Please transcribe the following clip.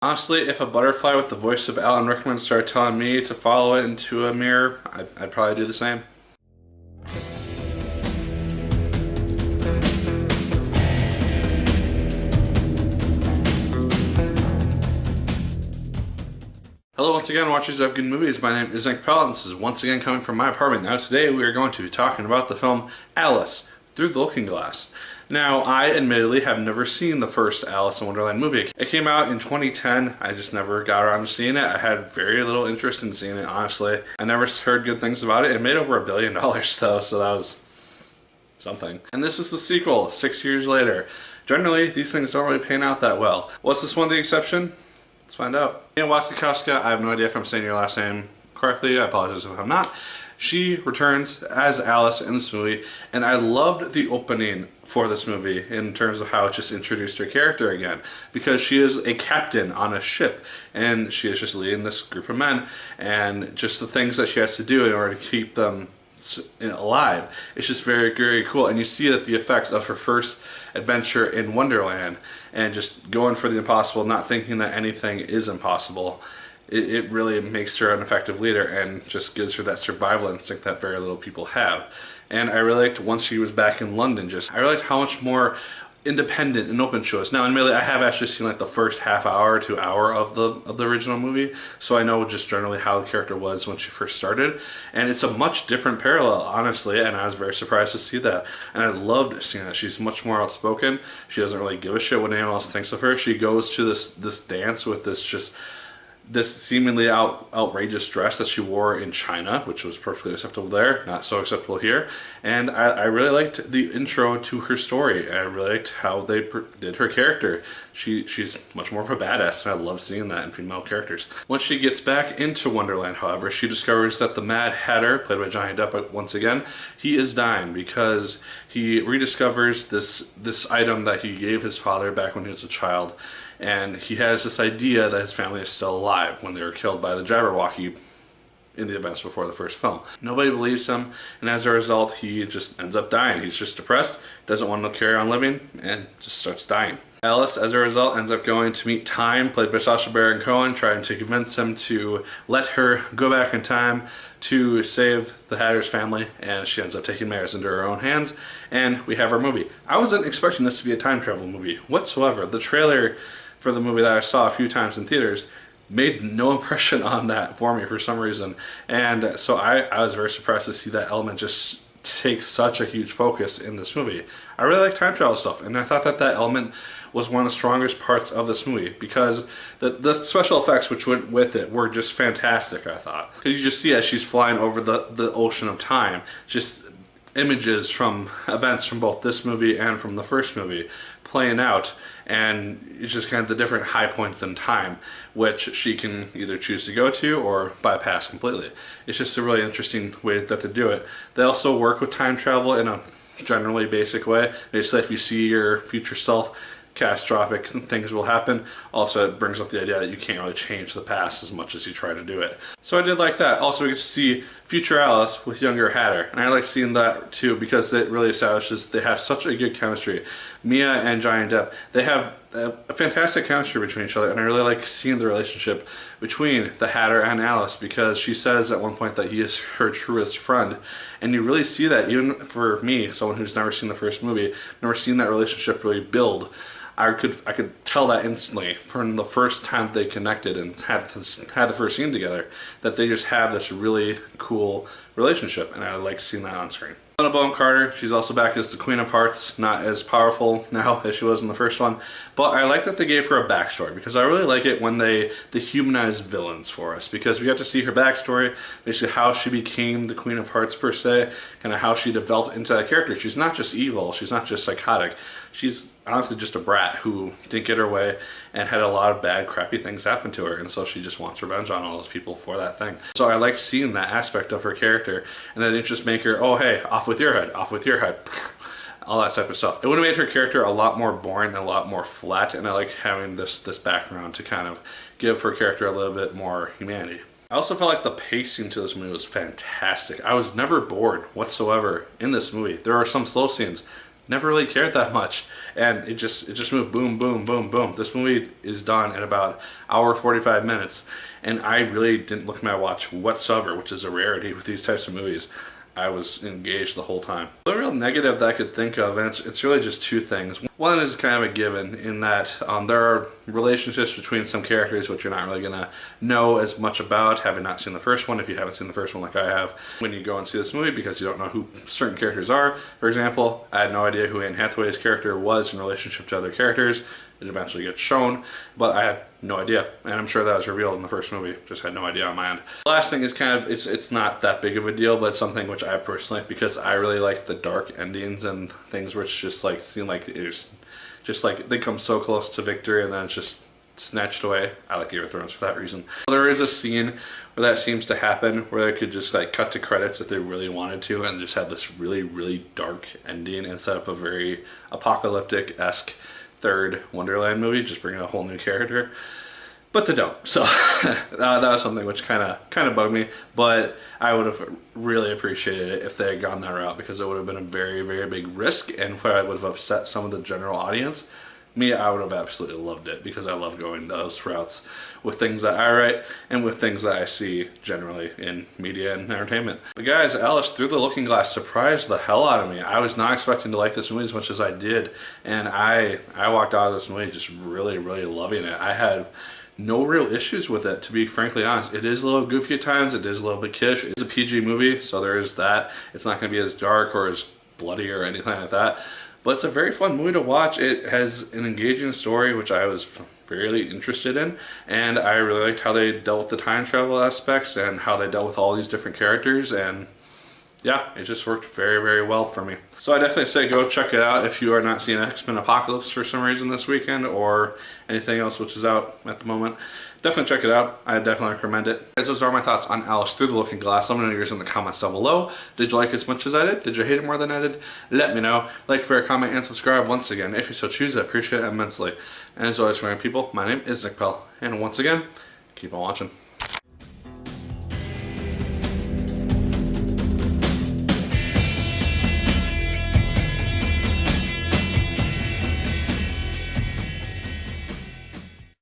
Honestly, if a butterfly with the voice of Alan Rickman started telling me to follow it into a mirror, I'd probably do the same. Hello once again, watchers of good movies. My name is Nick Pell, and this is once again coming from my apartment. Now today we are going to be talking about the film Alice Through the Looking Glass. Now, I admittedly have never seen the first Alice in Wonderland movie. It came out in 2010. I just never got around to seeing it. I had very little interest in seeing it, honestly. I never heard good things about it. It made over $1 billion though, so that was something. And this is the sequel, 6 years later. Generally, these things don't really pan out that well. Was this one the exception? Let's find out. Mia Wasikowska, I have no idea if I'm saying your last name correctly. I apologize if I'm not. She returns as Alice in this movie, and I loved the opening for this movie in terms of how it just introduced her character again, because she is a captain on a ship, and she is just leading this group of men, and just the things that she has to do in order to keep them alive. It's just very, very cool, and you see that the effects of her first adventure in Wonderland, and just going for the impossible, not thinking that anything is impossible. It really makes her an effective leader and just gives her that survival instinct that very little people have. And I really liked once she was back in London, I really liked how much more independent and open she was. Now, admittedly, I have actually seen like the first half hour to hour of the original movie, so I know just generally how the character was when she first started, and it's a much different parallel, honestly, and I was very surprised to see that. And I loved seeing that. She's much more outspoken. She doesn't really give a shit what anyone else thinks of her. She goes to this dance with this seemingly outrageous dress that she wore in China, which was perfectly acceptable there, not so acceptable here. And I really liked the intro to her story. I really liked how they did her character. She's much more of a badass, and I love seeing that in female characters. Once she gets back into Wonderland, however, she discovers that the Mad Hatter, played by Johnny Depp once again, he is dying because he rediscovers this item that he gave his father back when he was a child. And he has this idea that his family is still alive when they were killed by the Jabberwocky in the events before the first film. Nobody believes him, and as a result, he just ends up dying. He's just depressed, doesn't want to carry on living, and just starts dying. Alice, as a result, ends up going to meet Time, played by Sacha Baron Cohen, trying to convince him to let her go back in time to save the Hatter's family, and she ends up taking matters into her own hands, and we have our movie. I wasn't expecting this to be a time travel movie whatsoever. The trailer for the movie that I saw a few times in theaters made no impression on that for me for some reason, and so I was very surprised to see that element just take such a huge focus in this movie. I really like time travel stuff, and I thought that element was one of the strongest parts of this movie, because the special effects which went with it were just fantastic, I thought. Because you just see as she's flying over the ocean of time, just images from events from both this movie and from the first movie playing out, and it's just kind of the different high points in time which she can either choose to go to or bypass completely. It's just a really interesting way that they do it. They also work with time travel in a generally basic way. Basically, if you see your future self, catastrophic things will happen. Also, it brings up the idea that you can't really change the past as much as you try to do it. So I did like that. Also, we get to see future Alice with younger Hatter, and I like seeing that too because it really establishes they have such a good chemistry. Mia and Johnny Depp, they have a fantastic chemistry between each other, and I really like seeing the relationship between the Hatter and Alice, because she says at one point that he is her truest friend, and you really see that even for me, someone who's never seen the first movie, never seen that relationship really build. I could tell that instantly from the first time they connected and had the first scene together, that they just have this really cool relationship, and I like seeing that on screen. Helena Bonham Carter, she's also back as the Queen of Hearts, not as powerful now as she was in the first one, but I like that they gave her a backstory, because I really like it when they humanize villains for us, because we got to see her backstory, basically how she became the Queen of Hearts per se, kind of how she developed into that character. She's not just evil, she's not just psychotic, she's honestly just a brat who didn't get her way and had a lot of bad, crappy things happen to her, and so she just wants revenge on all those people for that thing. So I like seeing that aspect of her character, and then it just make her, oh hey, off with your head, off with your head, all that type of stuff. It would have made her character a lot more boring and a lot more flat, and I like having this background to kind of give her character a little bit more humanity. I also felt like the pacing to this movie was fantastic. I was never bored whatsoever in this movie. There are some slow scenes, never really cared that much, and it just moved boom, boom, boom, boom. This movie is done in about hour 45 minutes, and I really didn't look at my watch whatsoever, which is a rarity with these types of movies. I was engaged the whole time. The real negative that I could think of, and it's really just two things. One is kind of a given in that there are relationships between some characters which you're not really going to know as much about, having not seen the first one, if you haven't seen the first one like I have, when you go and see this movie, because you don't know who certain characters are. For example, I had no idea who Anne Hathaway's character was in relationship to other characters. It eventually gets shown, but I had no idea, and I'm sure that was revealed in the first movie. Just had no idea on my end. The last thing is kind of, it's not that big of a deal, but it's something which I personally, because I really like the dark endings and things which just like seem like it's just like they come so close to victory and then it's just snatched away. I like Game of Thrones for that reason. There is a scene where that seems to happen, where they could just like cut to credits if they really wanted to and just have this really, really dark ending and set up a very apocalyptic-esque third Wonderland movie, just bringing a whole new character, but they don't. So that was something which kind of bugged me, but I would have really appreciated it if they had gone that route, because it would have been a very, very big risk, and where I would have upset some of the general audience. Me, I would have absolutely loved it, because I love going those routes with things that I write and with things that I see generally in media and entertainment. But guys, Alice Through the Looking Glass surprised the hell out of me. I was not expecting to like this movie as much as I did, and I walked out of this movie just really, really loving it. I had no real issues with it, to be frankly honest. It is a little goofy at times, it is a little bit kiddish. It's a PG movie, so there is that. It's not going to be as dark or as bloody or anything like that. But it's a very fun movie to watch. It has an engaging story, which I was fairly interested in, and I really liked how they dealt with the time travel aspects and how they dealt with all these different characters, and yeah, it just worked very, very well for me. So I definitely say go check it out if you are not seeing X-Men Apocalypse for some reason this weekend, or anything else which is out at the moment. Definitely check it out. I definitely recommend it. Guys, those are my thoughts on Alice Through the Looking Glass. Let me know yours in the comments down below. Did you like it as much as I did? Did you hate it more than I did? Let me know. Like, share, comment, and subscribe once again. If you so choose, I appreciate it immensely. And as always, for my people, my name is Nick Pell. And once again, keep on watching.